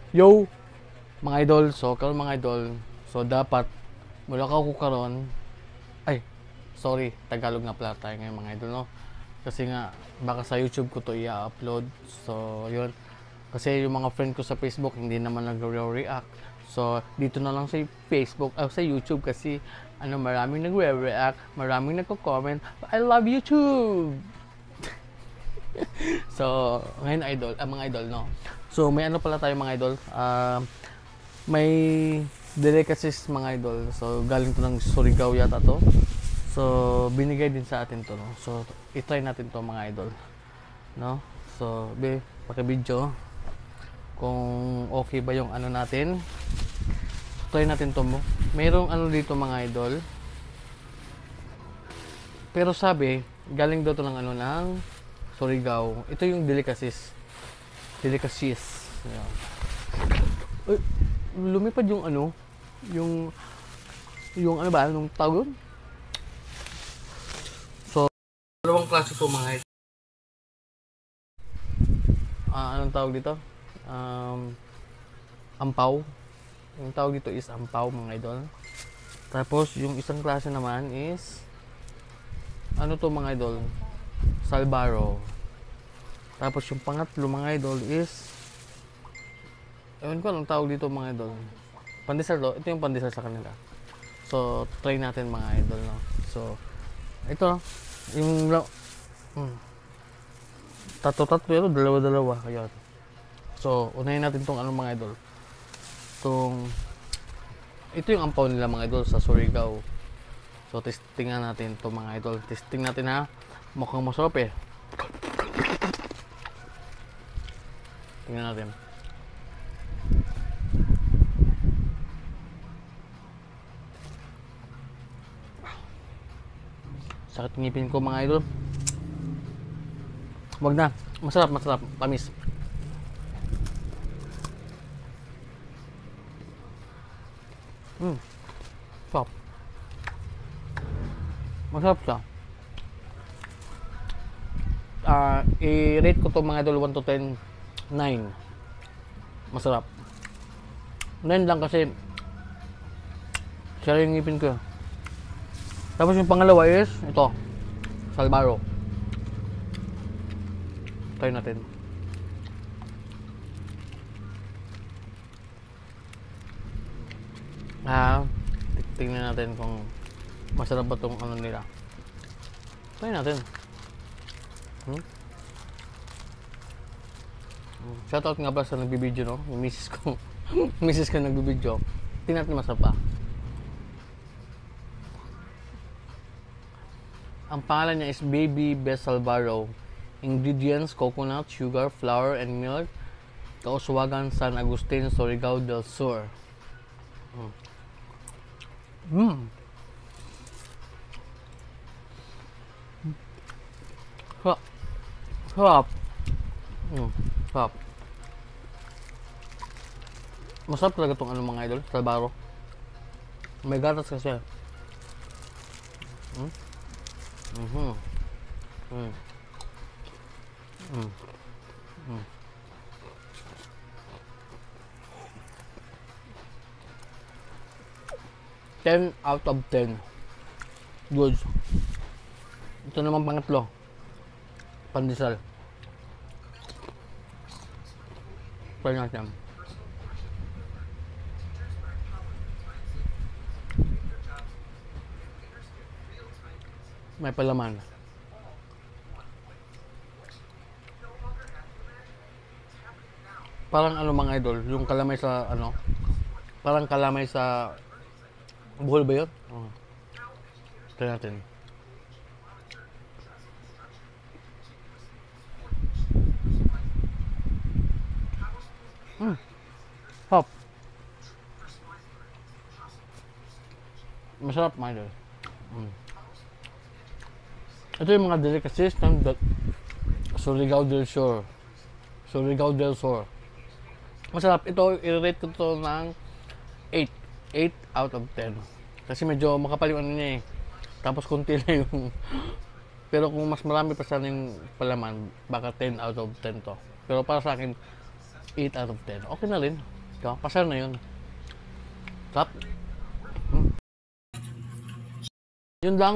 Yo, mga idol, so karon mga idol, so dapat mula ka ko karon, ay, sorry, Tagalog nga pala tayo ngayon mga idol, no? Kasi nga, baka sa YouTube ko to i-upload, so yun. Kasi yung mga friend ko sa Facebook, hindi naman nagre-react. So, dito na lang sa Facebook, sa YouTube kasi, maraming nagre-react, maraming nagko-comment, I love YouTube! So, ngayon idol, mga idol, no? So, may ano pala tayo mga idol, may delicacies mga idol. So, galing to ng Surigao yata to. So, binigay din sa atin to, no? So, i-try natin to mga idol, no? So, paki-video kung okay ba yung ano natin. Try natin to mo. Mayroong ano dito mga idol. Pero sabi, galing daw to ng ano ng Surigao. Ito yung delicacies. Delicacies. Ayan. Uy, lumipad yung ano, yung ano ba, anong tawag yun? So, dalawang klase po mga idol. Anong tawag dito? Ampaw. Yung tawag dito is ampaw mga idol. Tapos, yung isang klase naman is ano to mga idol? Salbaro. Tapos yung pangatlo mga idol is ewan ko anong tawag dito mga idol. Pandesal to. Ito yung pandesal sa kanila. So, try natin mga idol, no? So, ito, yung tatlo-tatlo ito, dalawa-dalawa. Ayan. So, unahin natin tong ano mga idol. Ito yung ampaw nila mga idol sa Surigao. So, testingan natin to mga idol. Testing natin ha. Mukhang masarap eh. Tingnan natin. Sakit ngipin ko mga idol. Wag na. Masarap, masarap. Tamis. Sarap. Masarap siya. I-rate ko to mga idol 1 to 10, 9. Masarap. 9 lang kasi siya yung ngipin ko. Tapos yung pangalawa is ito, Salbaro. Try natin. Tingnan natin kung masarap ba tong ano nila. Try natin. Shoutout nga pala sa nagbibideo, no? Yung misis ko. Misis ko nagbibideo. Tingnan natin masarap pa. Ang pangalan niya is Baby Best Salvaro. Ingredients: coconut, sugar, flour, and milk. Kauswagan San Agustin, Surigao del Sur. Sarap. Sarap. Sarap. Masarap talaga itong ano mga idol, Salvaro. May gatas kasi. Mm. 10 out of 10. Good. Ito naman pangatlo. Pandesal. Try natin. May palaman. Parang ano mga idol, yung kalamay sa ano, parang kalamay sa buhol ba yun? Try natin. Hop. Masarap mga idol. Ito yung mga delicacies ng Surigao del Sur. Surigao del Sur. Masarap. Ito, i-rate ko to ng 8. 8 out of 10. Kasi medyo makapal yung ano niya eh. Tapos konti na yung pero kung mas marami pa sana yung palaman, baka 10 out of 10 to. Pero para sa akin, 8 out of 10. Okay na rin. Diba? Pasar na yun. Tap. Hmm. Yun lang.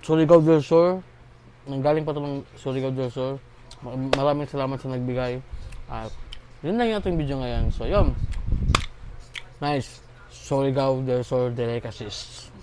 Surigao del Sur. Nanggaling pa ito ng Surigao del Sur. Maraming salamat sa nagbigay. At yun lang yung ating video ngayon. So yun. Nice. Surigao del Sur Delicacies.